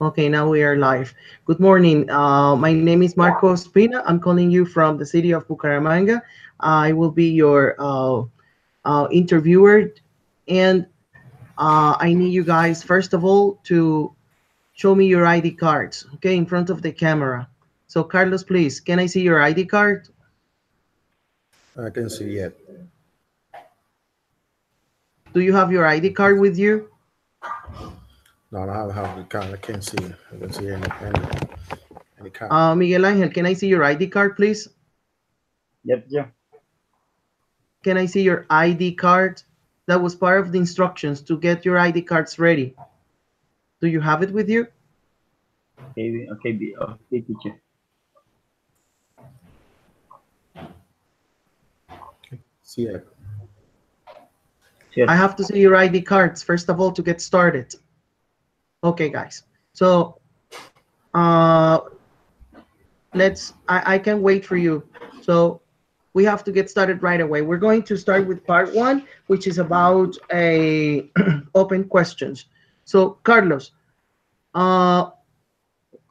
Okay, now we are live. Good morning. My name is Marco Spina. I'm calling you from the city of Bucaramanga. I will be your interviewer, and I need you guys, first of all, to show me your ID cards, okay, in front of the camera. So, Carlos, please, can I see your ID card? I can see it. Do you have your ID card with you? No, I don't have the card. I can't see. I can see any card. Miguel Angel, can I see your ID card, please? Yep, yeah. Can I see your ID card? That was part of the instructions to get your ID cards ready. Do you have it with you? Okay, teacher. See it. Sure. I have to see your ID cards, first of all, to get started. Okay, guys. So uh, I can wait for you. So we have to get started right away. We're going to start with part one, which is about a open questions. So Carlos, uh,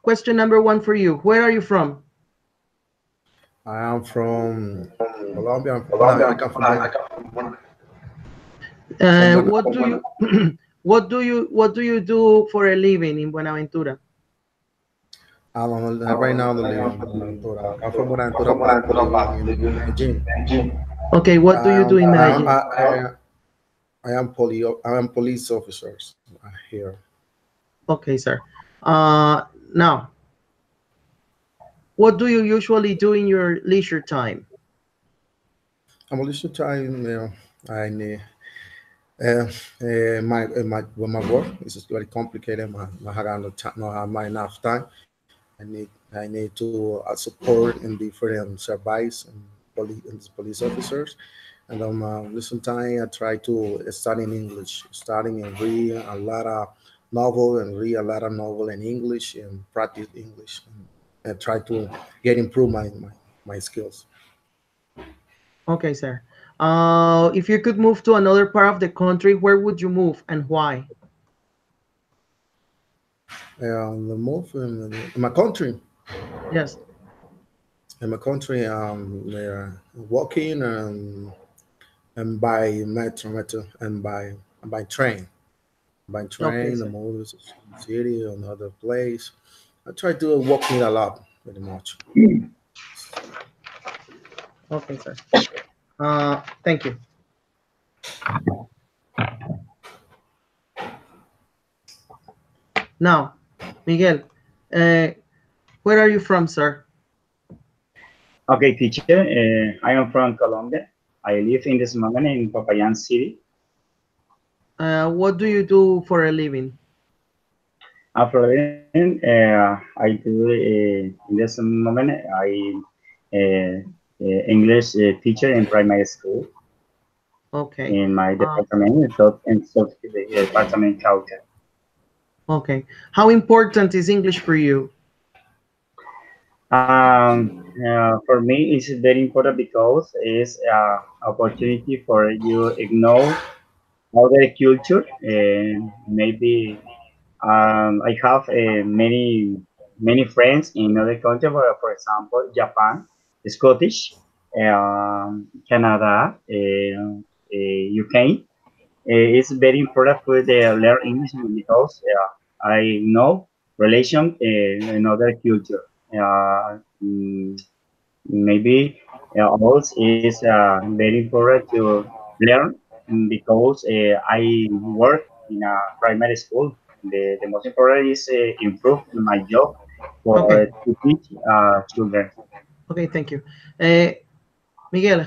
question number one for you. Where are you from? I am from Colombia. I come from Buenaventura. What do you what do you do for a living in Buenaventura? Right now I live in Buenaventura. I'm from Buenaventura, but I live in Medellin. Okay, what do you do in I am Medellin? I am police officers here. Okay, sir. Uh, Now, what do you usually do in your leisure time? I'm a little time. I need my work is very complicated. I have not have my enough time. I need to support in different service and police officers. And listen time I try to study in English, starting and read a lot of novel and read a lot of novel in English and practice English and try to get improve my skills. Okay, sir. If you could move to another part of the country, where would you move and why? The move in my country, Yes. walking and by metro and by Okay, train, the sir. move to city or another place. I try to walking a lot, pretty much. Okay, sir. Thank you. Now, Miguel, uh, where are you from, sir? Okay, teacher. I am from Colombia. I live in this moment in Popayán City. What do you do for a living? After then, I do in this moment English teacher in primary school Okay. in my Uh, department in department culture. okay. How important is English for you? For me, it's very important because it's opportunity for you ignore other culture and maybe I have many friends in other countries, for example, Japan, Scottish, Canada, UK. It's very important for the learn English because I know relation in other culture. Maybe also is very important to learn because I work in a primary school. The most important is improve my job Okay. for to teach children. Okay, thank you. Uh, Miguel,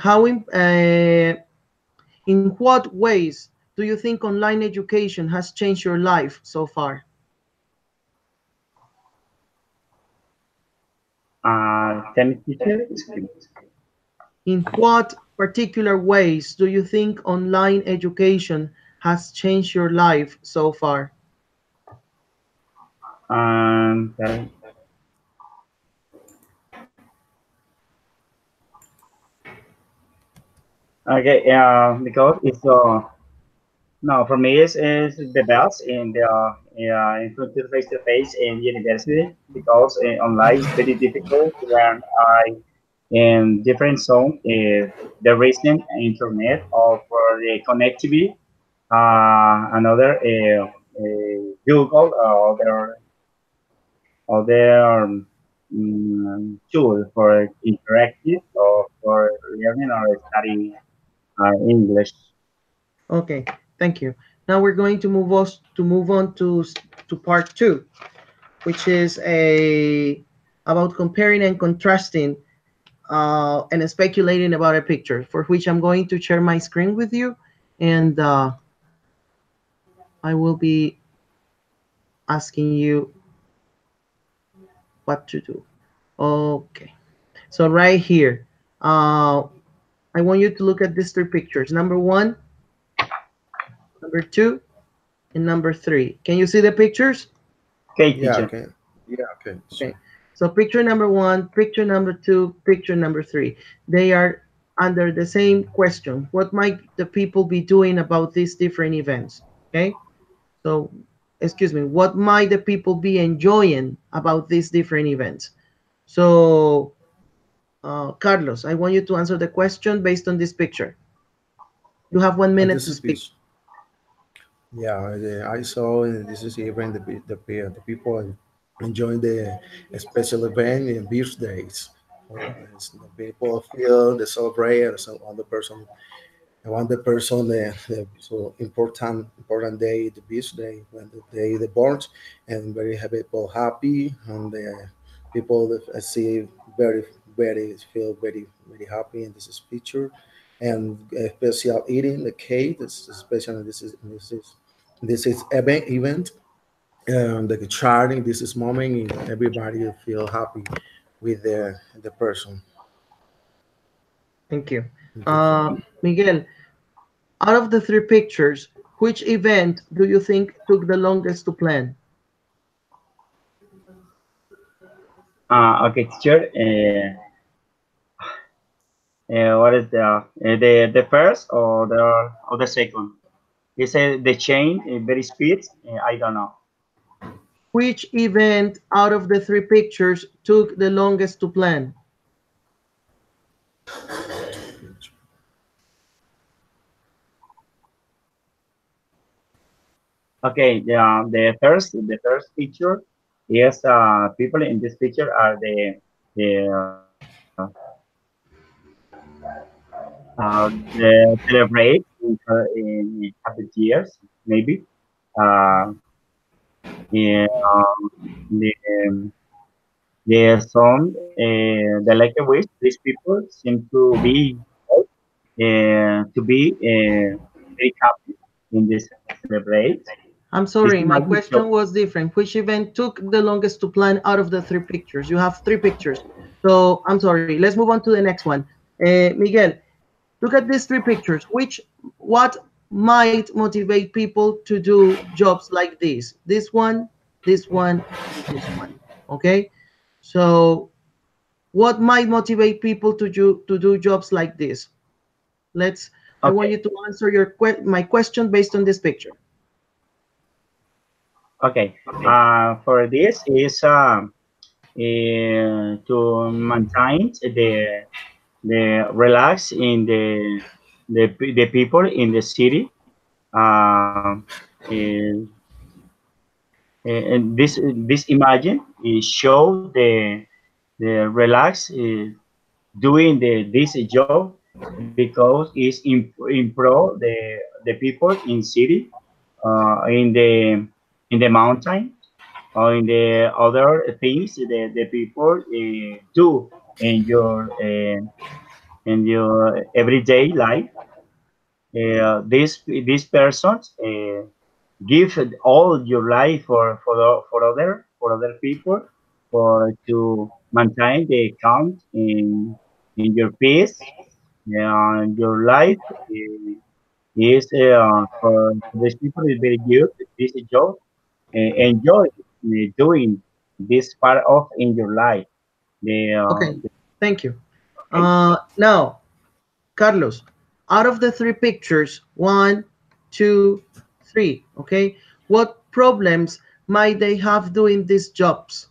in what ways do you think online education has changed your life so far? Can teacher explain? In what particular ways do you think online education has changed your life so far? Karen? Okay, because it's no for me is the best in the in front of face to face in university because online is very difficult to learn. In different zones, the reason internet or for the connectivity, another Google or other tool for interactive or for learning or studying English. Okay, thank you. Now we're going to move on to part two, which is a about comparing and contrasting and speculating about a picture, for which I'm going to share my screen with you, and I will be asking you what to do. Okay, so right here, I want you to look at these three pictures. Number one, number two, and number three. Can you see the pictures? Okay, Yeah, teacher. okay. Yeah, okay. Okay. So picture number one, picture number two, picture number three. They are under the same question. What might the people be doing about these different events? Okay. So, excuse me, what might the people be enjoying about these different events? So, Carlos, I want you to answer the question based on this picture. You have 1 minute This to is speak. this. Yeah, I saw this is even the people enjoying the special event in birthdays. The people feel they celebrate so on the person. I want the person the so important day, the birthday when the day they born, and very happy people happy and the people that I see very feel very happy in this picture, and special eating the cake. This is special. This is event the charting. This is moment and everybody feel happy with the person. Thank you. Okay. Miguel, out of the three pictures, which event do you think took the longest to plan? Okay, teacher. What is the first or the second? You say the chain very speed. I don't know. Which event out of the three pictures took the longest to plan? Okay, the first picture. Yes, people in this picture are the celebrate in happy years maybe. Uh, yeah, the some the like a wish these people seem to be very happy in this celebrate. I'm This sorry, my magic show. question was different. Which event took the longest to plan out of the three pictures? You have three pictures. So I'm sorry. Let's move on to the next one. Miguel, look at these three pictures. What might motivate people to do jobs like this? This one, this one, and this one. Okay. So what might motivate people to do jobs like this? I want Okay, you to answer my question based on this picture. okay. For this is to maintain the relax in the people in the city. Uh, eh, and this imagine is show the relax doing this job because it's improve the people in city in the mountain or in the other things the people do in your everyday life. These persons give all your life for other people for to maintain the count in your peace and your life is for these people is very good. This job enjoy doing this part of in your life. Okay, thank you. Okay. Now, Carlos, out of the three pictures, one, two, three, okay, what problems might they have doing these jobs?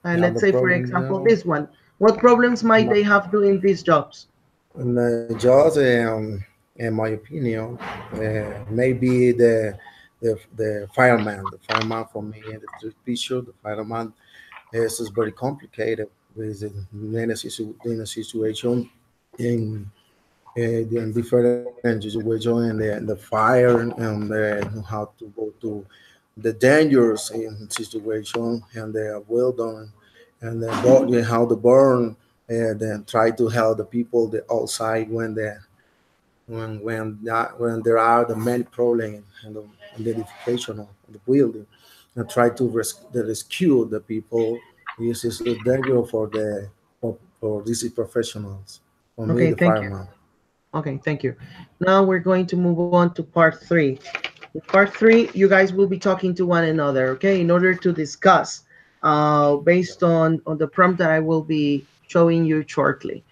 And Yeah, let's the say, for problem example, now, this one. What problems might they have doing these jobs? and just in my opinion, maybe the fireman. The fireman for me, the picture, the fireman is very complicated with in a situation in in different situation and the fire and how to go to the dangerous in situation and the well done and how to burn and then try to help the people the outside when when there are the many problems and the identification of the building and try to rescue the people. This is a danger for these professionals. For me, Okay, the thank you. fireman. Okay, thank you. Now we're going to move on to part three. In part three, you guys will be talking to one another, okay, in order to discuss based on the prompt that I will be showing you shortly.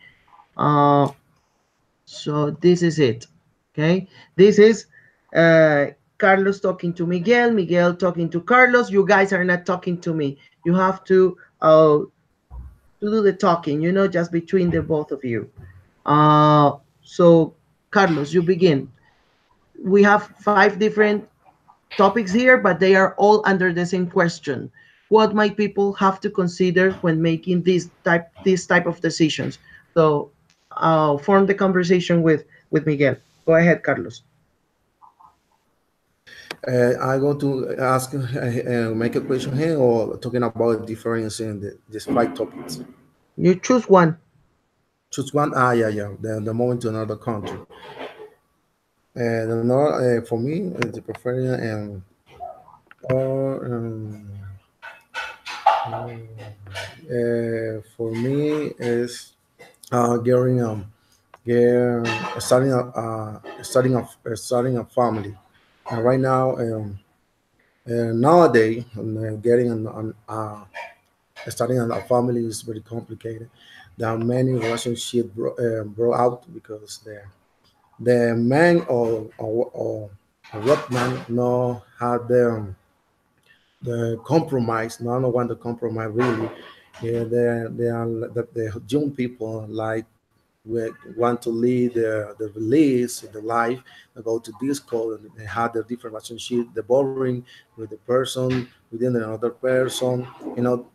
Uh, so this is it, okay? This is Carlos talking to Miguel, Miguel talking to Carlos. You guys are not talking to me. You have to do the talking, just between the both of you. So, Carlos, you begin. We have 5 different topics here, but they are all under the same question. What might people have to consider when making this type of decisions? So, I'll form the conversation with Miguel. Go ahead, Carlos. I'm going to ask, make a question here, or talking about difference in these 5 topics. You choose one. Choose one. Ah, yeah, yeah. The moving to another country. And another for me, the preferring or for me is getting get starting a family. And right now, nowadays, getting starting a family is very complicated. There are many relationships brought out because the man or a rock man no had the compromise. No one want to compromise really. Yeah, they are the young people like want to lead the release, the life, they go to disco and they have the different relationship, the boring with the person within another person, you know,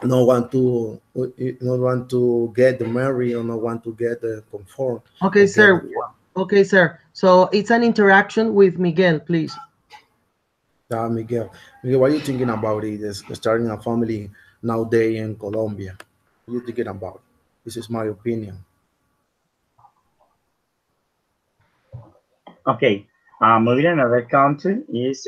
no want to not want to get the marry or not want to get the comfort Okay, or get the sir. Okay, sir. So it's an interaction with Miguel, please. Miguel. Miguel, what are you thinking about it? Is starting a family nowadays in Colombia? What are you thinking about? This is my opinion. Okay. Moving another country is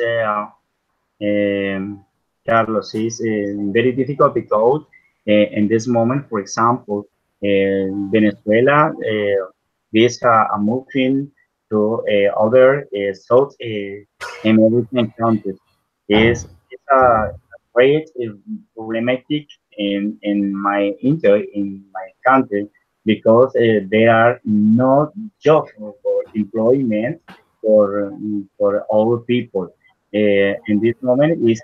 Carlos is very difficult because in this moment, for example, Venezuela is moving to other South American countries. Is a great problematic in my in my country because there are no jobs for employment for all people. In this moment is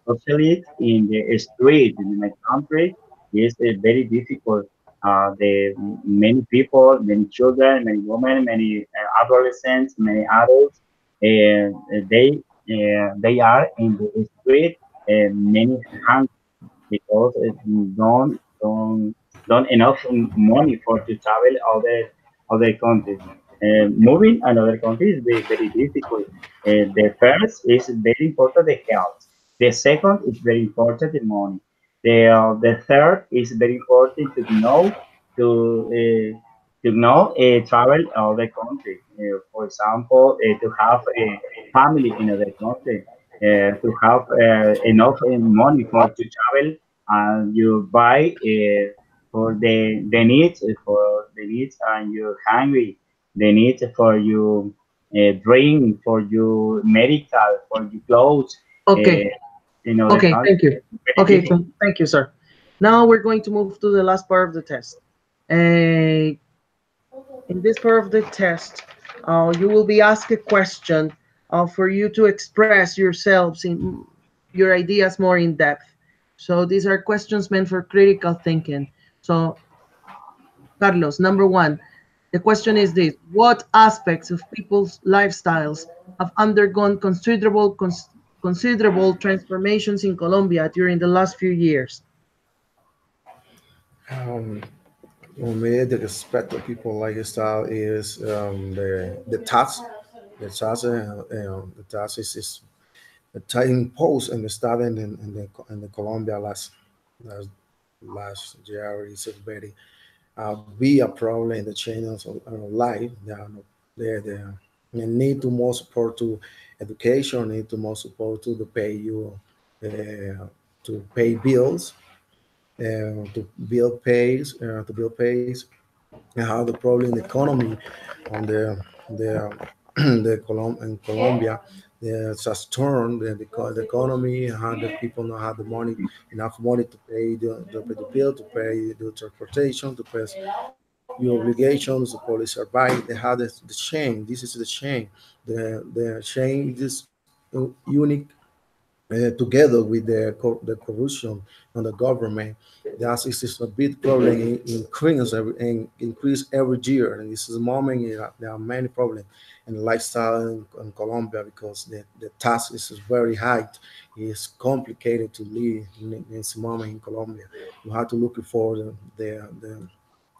socialist in the street in my country is very difficult. The many people, many children, many women, many adolescents, many adults, and they are in the street many hungry because don't enough money for to travel other countries. Moving another country is very difficult. The first is very important the health. The second is very important the money. The third is very important to travel other country. For example, to have a family in other country. To have enough money for to travel and you buy for the needs and you're hungry the needs for you drink for your medical for your clothes Okay. uh, in other Okay. countries Thank you. very Okay. difficult. Thank you, sir. Now we're going to move to the last part of the test. In this part of the test, you will be asked a question for you to express yourselves in your ideas more in depth. So these are questions meant for critical thinking. So Carlos, number one, the question is this: what aspects of people's lifestyles have undergone considerable transformations in Colombia during the last few years? Um, for me, the respect of people lifestyle is the tax. The tax is the tax imposed and started in the Colombia last last year is very be a problem in the channels of life. They are not there. They need to more support to education. Need to more support to the pay you to pay bills, to bill pays, and how the problem in the economy on the in Colombia. There's a turn the economy, how the people don't have the money, enough money to pay the bill, to pay the transportation, to pay your obligations, the police survive. They have the chain. This is the chain. The chain is unique together with the corruption and the government. That is a big problem increase every year. And this is a moment there are many problems in lifestyle in Colombia because the tax is very high. It's complicated to live in this moment in Colombia. You have to look for the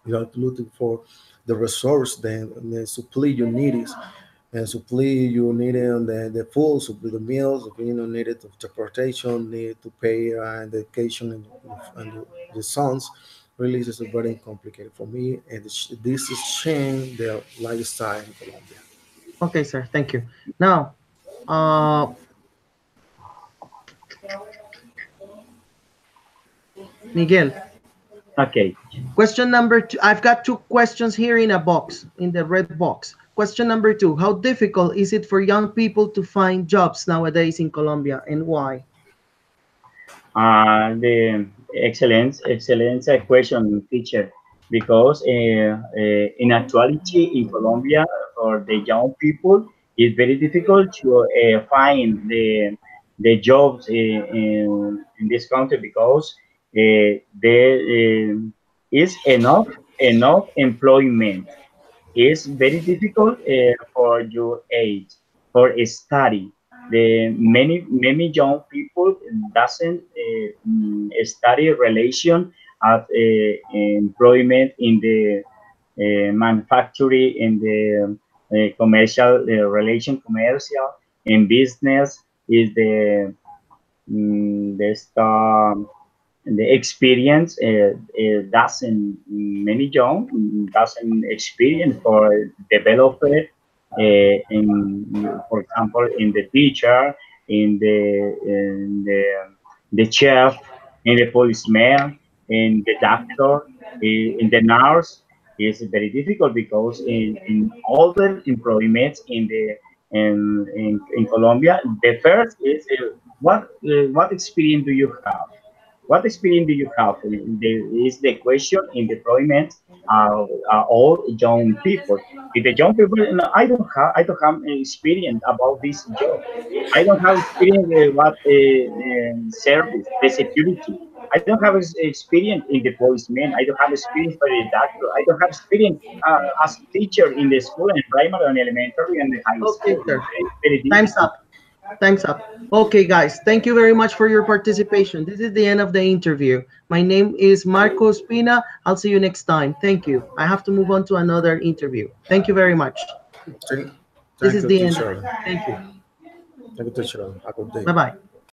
you have to look for the resource, the supply you need is and supply you need the food, supply the meals, you know, needed of transportation, need to pay the education and the sons. Really, this is very complicated for me, and this is change the lifestyle in Colombia. Okay, sir. Thank you. Now, uh, Miguel, Okay. question number two. I've got two questions here in a box, in the red box. Question number two: how difficult is it for young people to find jobs nowadays in Colombia, and why? The excellent question, teacher. Because in actuality in Colombia, for the young people, it's very difficult to find the jobs in this country because there is enough employment. It's very difficult for your age for a study. The many young people doesn't study relation at employment in the manufacturing, in the commercial commercial in business is the star the experience doesn't many young doesn't experience for developer in for example in the teacher in the chef in the policeman in the doctor in the nurse is very difficult because in other employments in Colombia the first is what experience do you have what experience do you have? Is the question in deployment all young people. If the young people, no, I don't have experience about this job. I don't have experience with what service, the security. I don't have experience in the policeman. I don't have experience for the doctor. I don't have experience as a teacher in the school and primary and elementary and the high Okay, school. sir. It's very Time's difficult. up. Time's up. Okay, guys, thank you very much for your participation. This is the end of the interview. My name is Marco Spina. I'll see you next time. Thank you. I have to move on to another interview. Thank you very much. Thank, This thank is you, the end. teacher. Thank you. Thank you, teacher. Have a good day. Bye bye.